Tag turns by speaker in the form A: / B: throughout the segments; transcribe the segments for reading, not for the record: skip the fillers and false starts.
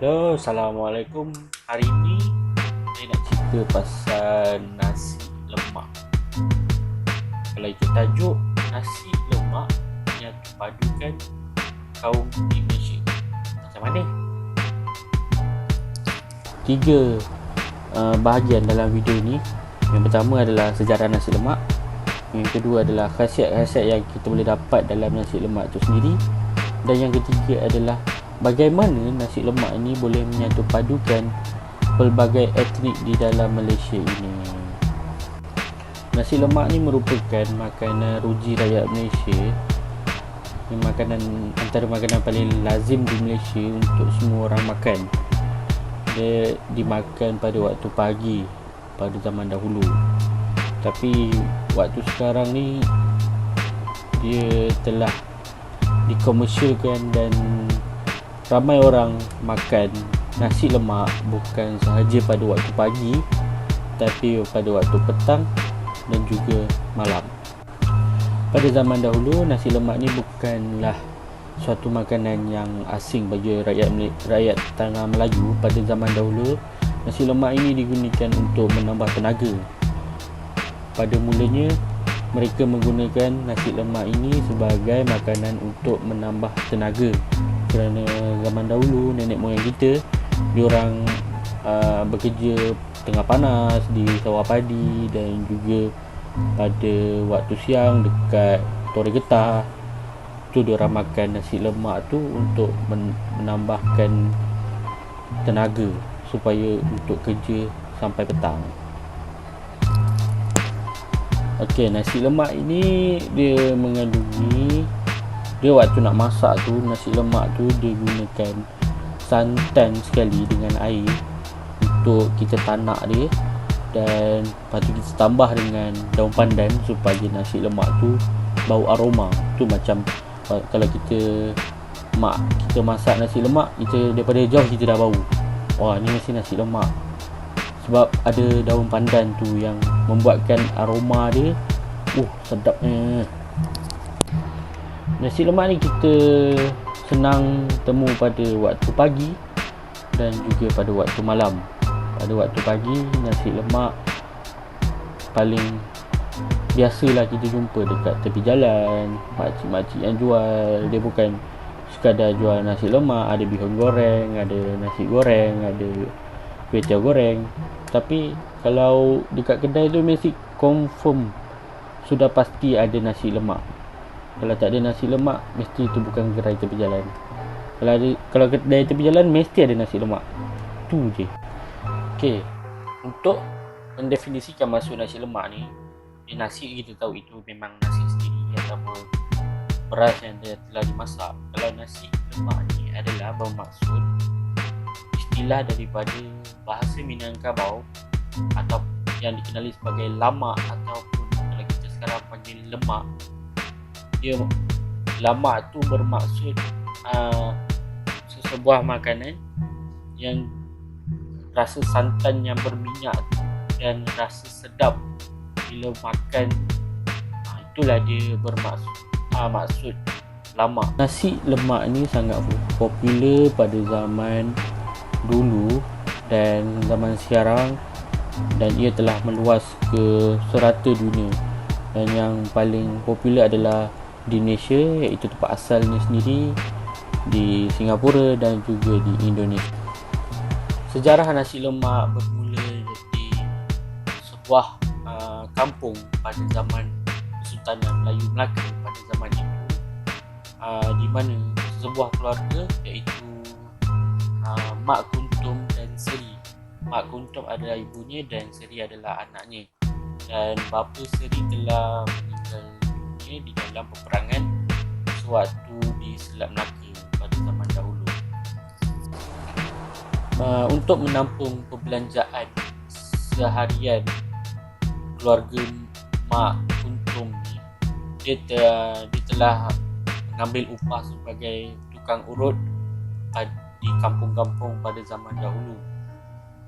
A: Halo, Assalamualaikum. Hari ini saya nak cerita pasal nasi lemak. Kalau itu tajuk nasi lemak yang dipadukan kaum di Malaysia. Macam mana? Tiga bahagian dalam video ni. Yang pertama adalah sejarah nasi lemak. Yang kedua adalah khasiat-khasiat yang kita boleh dapat dalam nasi lemak itu sendiri. Dan yang ketiga adalah bagaimana nasi lemak ini boleh menyatu padukan pelbagai etnik di dalam Malaysia ini. Nasi lemak ni merupakan makanan ruji rakyat Malaysia. Ini antara makanan paling lazim di Malaysia untuk semua orang makan. Dia dimakan pada waktu pagi pada zaman dahulu. Tapi waktu sekarang ni dia telah dikomersialkan dan ramai orang makan nasi lemak bukan sahaja pada waktu pagi tapi pada waktu petang dan juga malam. Pada zaman dahulu nasi lemak ni bukanlah suatu makanan yang asing bagi rakyat tanah Melayu. Pada zaman dahulu nasi lemak ini digunakan untuk menambah tenaga. Pada mulanya mereka menggunakan nasi lemak ini sebagai makanan untuk menambah tenaga. Kerana zaman dahulu nenek moyang kita diorang bekerja tengah panas di sawah padi dan juga pada waktu siang dekat Tori Getah tu diorang makan nasi lemak tu untuk menambahkan tenaga supaya untuk kerja sampai petang. Okey, nasi lemak ini dia mengandungi, dia waktu nak masak tu nasi lemak tu dia gunakan santan sekali dengan air untuk kita tanak dia, dan lepas tu kita tambah dengan daun pandan supaya nasi lemak tu bau aroma. Tu macam kalau kita masak nasi lemak, kita daripada jauh kita dah bau, wah ni nasi lemak, sebab ada daun pandan tu yang membuatkan aroma dia sedapnya. Nasi lemak ni kita senang temu pada waktu pagi dan juga pada waktu malam. Pada waktu pagi nasi lemak paling biasalah kita jumpa dekat tepi jalan, makcik-makcik yang jual. Dia bukan sekadar jual nasi lemak, ada bihun goreng, ada nasi goreng, ada kuih tiaw goreng. Tapi kalau dekat kedai tu mesti confirm sudah pasti ada nasi lemak. Kalau tak ada nasi lemak, mesti itu bukan gerai tepi jalan. Kalau kedai tepi jalan, mesti ada nasi lemak. Tu je. Okey, untuk mendefinisikan maksud nasi lemak ni, nasi kita tahu itu memang nasi sendiri ataupun beras yang dia telah dimasak. Kalau nasi lemak ni adalah bermaksud istilah daripada bahasa Minangkabau atau yang dikenali sebagai lamak, ataupun kalau kita sekarang panggil lemak. Dia lamak tu bermaksud sesebuah makanan yang rasa santan yang berminyak dan rasa sedap bila makan. Itulah dia bermaksud maksud lamak. Nasi lemak ni sangat popular pada zaman dulu dan zaman sekarang, dan ia telah meluas ke serata dunia. Dan yang paling popular adalah di Malaysia, iaitu tempat asalnya sendiri di Singapura dan juga di Indonesia. Sejarah nasi lemak bermula dari sebuah kampung pada zaman Kesultanan Melayu Melaka pada zaman itu, di mana sebuah keluarga iaitu Mak Kuntum dan Seri. Mak Kuntum adalah ibunya dan Seri adalah anaknya, dan bapa Seri telah meninggal dunia di dalam peperangan sewaktu di Selat Melaka pada zaman dahulu. Untuk menampung perbelanjaan seharian keluarga Mak Kuntum ni, dia telah mengambil upah sebagai tukang urut di kampung-kampung pada zaman dahulu,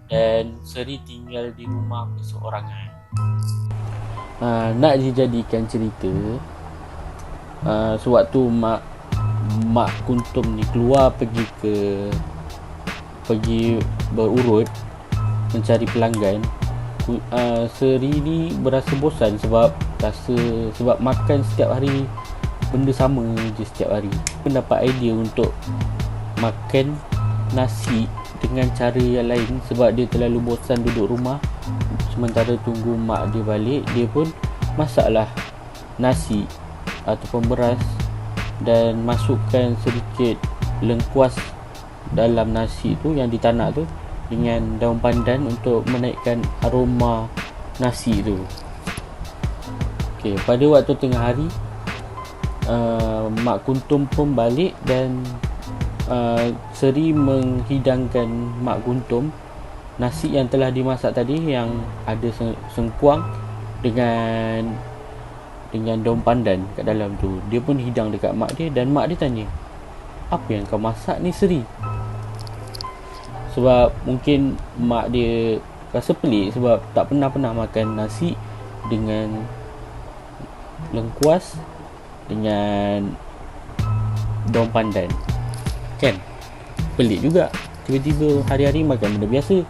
A: dan Seri tinggal di rumah perseorangan. Nak dijadikan cerita, sewaktu Mak Kuntum ni keluar pergi ke pergi berurut mencari pelanggan, Seri ni berasa bosan sebab makan setiap hari benda sama je setiap hari. Mendapat idea untuk makan nasi dengan cara yang lain sebab dia terlalu bosan duduk rumah. Sementara tunggu mak dia balik, dia pun masaklah nasi ataupun beras dan masukkan sedikit lengkuas dalam nasi tu yang ditanak tu dengan daun pandan untuk menaikkan aroma nasi tu. Okey, pada waktu tengah hari, Mak Kuntum pun balik dan Seri menghidangkan Mak Kuntum nasi yang telah dimasak tadi yang ada sengkuang dengan daun pandan kat dalam tu. Dia pun hidang dekat mak dia dan mak dia tanya, "Apa yang kau masak ni, Seri?" Sebab mungkin mak dia rasa pelik sebab tak pernah makan nasi dengan lengkuas dengan daun pandan. Kan? Pelik juga. Tiba-tiba hari-hari makan benda biasa.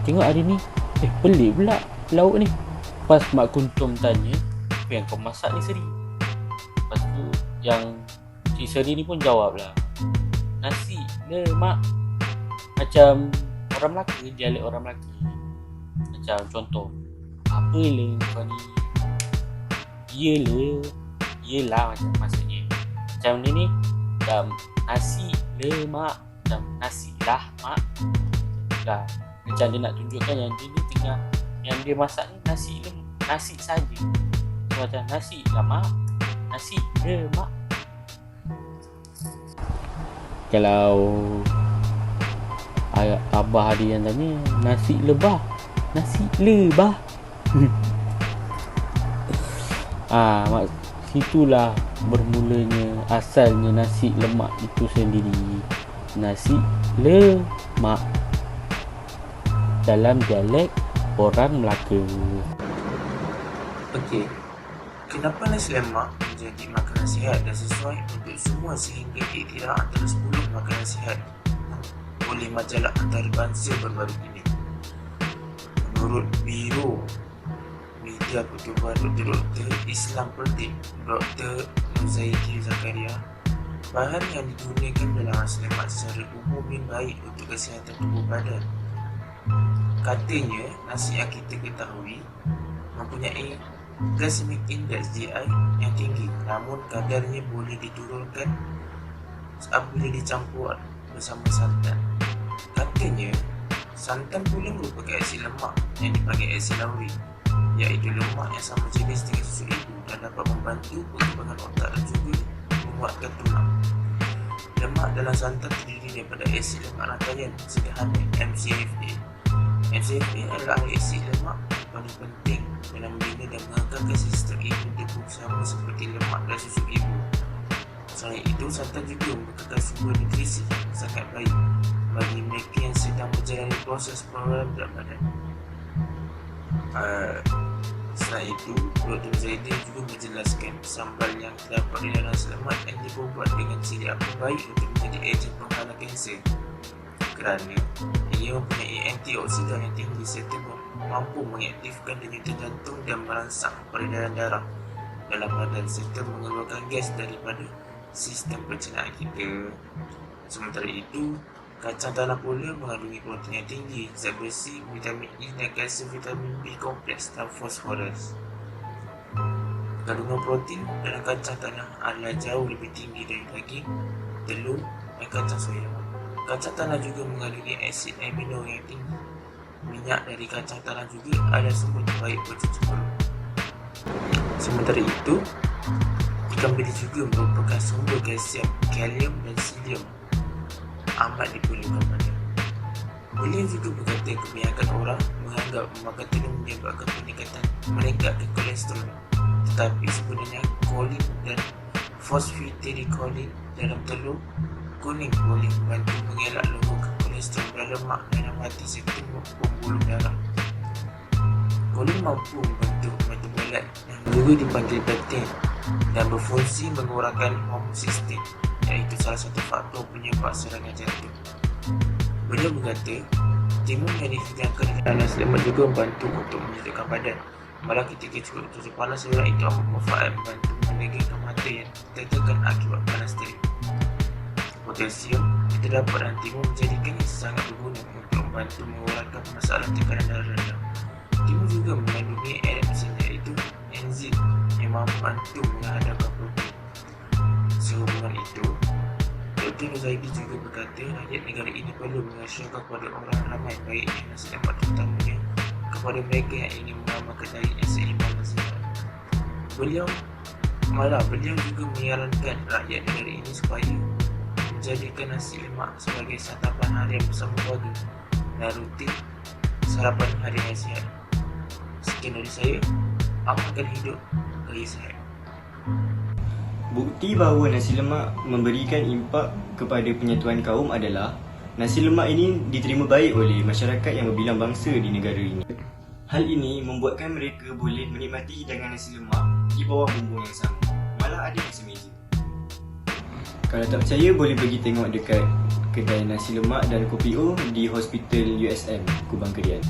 A: Tengok hari ni, pelik pula lauk ni. Pas Mak Kuntum tanya, "Apa yang kau masak ni, Seri?" Lepas tu yang si Seri ni pun jawab lah, "Nasi le mak." Macam orang Melaka, dialek orang Melaka. Macam contoh, "Apa le kau ni?" "Ya le." "Yelah," macam maksudnya. Macam ni macam nasi le mak, macam nasi lah mak. Dah. Macam dia nak tunjukkan yang dia ni tengah, yang dia masak ni nasi le, nasi saja. So, macam nasi lah mak, nasi le mak. Kalau abah dia yang tanya, "Nasi lebah." "Nasi lebah." Situlah bermulanya asalnya nasi lemak itu sendiri. Nasi lemak dalam dialek orang Melaka.
B: Okey, kenapa nasi lemak menjadi makanan sihat dan sesuai untuk semua sehingga diiktiraf antara 10 makanan sihat oleh majalah antarabangsa baru-baru ini? Menurut Biro Media Pertubuhan Dr. Islam Pertik Dr. Nuzaidi Zakaria, bahan yang digunakan dalam nasi lemak secara umum baik untuk kesihatan tubuh badan. Katanya, nasi yang kita ketahui mempunyai glycemic index GI yang tinggi, namun kadarnya boleh diturunkan apabila dicampur bersama santan. Katanya, santan pula merupakan asid lemak yang dipanggil asid laurik, iaitu lemak yang sama jenis dengan susu ibu dan dapat membantu perkembangan otak dan juga menguatkan tulang. Lemak dalam santan terdiri daripada asid lemak rangkaian sederhana MCFA. MCFA adalah asid lemak paling penting dalam membina dan mengekalkan sistem imun tubuh sama seperti lemak dan susu ibu. Selain itu, santan juga merupakan sumber nutrisi yang sangat baik bagi mereka yang sedang menjalani proses penurunan berat badan. Selain itu, Dr. Zaidi juga menjelaskan sambal yang terdapat di dalam lemak yang dibuat dengan ciri apa baik untuk menjadi ejen penghalang kanser kerana ia mempunyai antioksidan yang tinggi serta mampu mengaktifkan denyut jantung dan merangsang peredaran darah dalam badan serta mengeluarkan gas daripada sistem pencernaan kita. Sementara itu, kacang tanah pula mengandungi protein yang tinggi, zat besi, vitamin E dan kalsium, vitamin B kompleks dan fosforus. Kandungan protein dalam kacang tanah adalah jauh lebih tinggi dari daging, telur dan kacang soya. Kacang tanah juga mengandungi asid amino yang tinggi. Minyak dari kacang tanah juga adalah sumber terbaik pencuci perut. Sementara itu, ikan bilis juga merupakan sumber kalsium, kalium dan silium amat diperlukan pada. Beliau juga berkata kebanyakan orang menganggap makan telur menyebabkan meningkatkan kolesterol, tetapi sebenarnya kolin dan phosphatidylcholine dalam telur kuning boleh membantu mengelak logam kolesterol dan lemak dalam hati serta pembuluh darah. Kolin mampu membentuk metabolit yang juga dipanggil peptin dan berfungsi mengurangkan homeostasis, iaitu salah satu faktor penyebab serangan jantung. Beliau berkata, Timur yang dihidangkan dengan nasi lemak juga membantu untuk menyedapkan badan. Malah ketika cukup cuaca panas, seorang itu amat manfaat membantu menegangkan mata yang tertekan akibat panas terik. Potasium kita dapat dalam timun menjadikannya sangat berguna untuk membantu mengurangkan masalah tekanan darah rendah. Timun juga mengandungi enzim iaitu enzim yang mampu membantu menghadapkan protein. Sehubungan itu, Dr. Nuzaidi juga berkata rakyat negara ini perlu mengasyurkan kepada orang ramai baiknya nasi lemak terutamanya kepada mereka yang ingin mengamalkan diet yang seimbang dan sihat. Beliau juga menyarankan rakyat negara ini supaya menjadikan nasi lemak sebagai santapan harian bersama keluarga dan rutin sarapan harian yang sihat. Sekian dari saya, amalkan hidup gaya sihat.
C: Bukti bahawa nasi lemak memberikan impak kepada penyatuan kaum adalah nasi lemak ini diterima baik oleh masyarakat yang berbilang bangsa di negara ini. Hal ini membuatkan mereka boleh menikmati hidangan nasi lemak di bawah bumbung yang sama, malah ada yang semeja. Kalau tak percaya, boleh pergi tengok dekat kedai nasi lemak dan kopi O di Hospital USM, Kubang Kedian.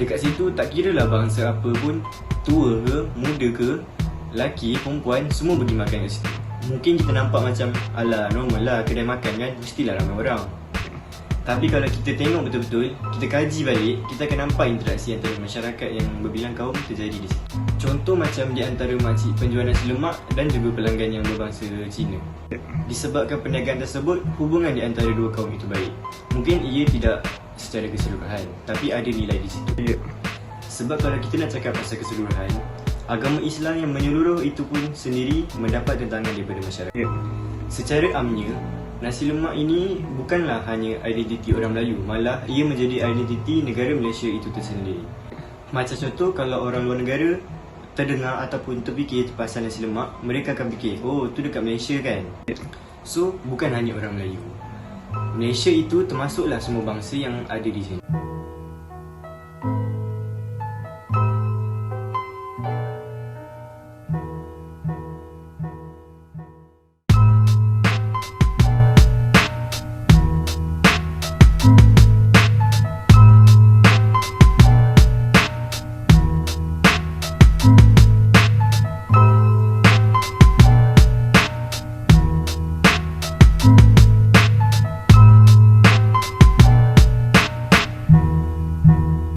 C: Dekat situ tak kira lah bangsa apa pun, tua ke, muda ke, lelaki, perempuan, semua pergi makan kat situ. Mungkin kita nampak macam, alah normal lah kedai makan kan, mestilah ramai orang. Tapi kalau kita tengok betul-betul, kita kaji balik, kita akan nampak interaksi antara masyarakat yang berbilang kaum terjadi di situ. Contoh macam di antara makcik penjual nasi lemak dan juga pelanggan yang berbangsa Cina. Disebabkan perniagaan tersebut, hubungan di antara dua kaum itu baik. Mungkin ia tidak secara keseluruhan, tapi ada nilai di situ. Sebab kalau kita nak cakap pasal keseluruhan, agama Islam yang menyeluruh itu pun sendiri mendapat tentangan daripada masyarakat. Secara amnya, nasi lemak ini bukanlah hanya identiti orang Melayu, malah ia menjadi identiti negara Malaysia itu tersendiri. Macam contoh, kalau orang luar negara terdengar ataupun terfikir pasal nasi lemak, mereka akan fikir, oh tu dekat Malaysia kan. So, bukan hanya orang Melayu, Malaysia itu termasuklah semua bangsa yang ada di sini.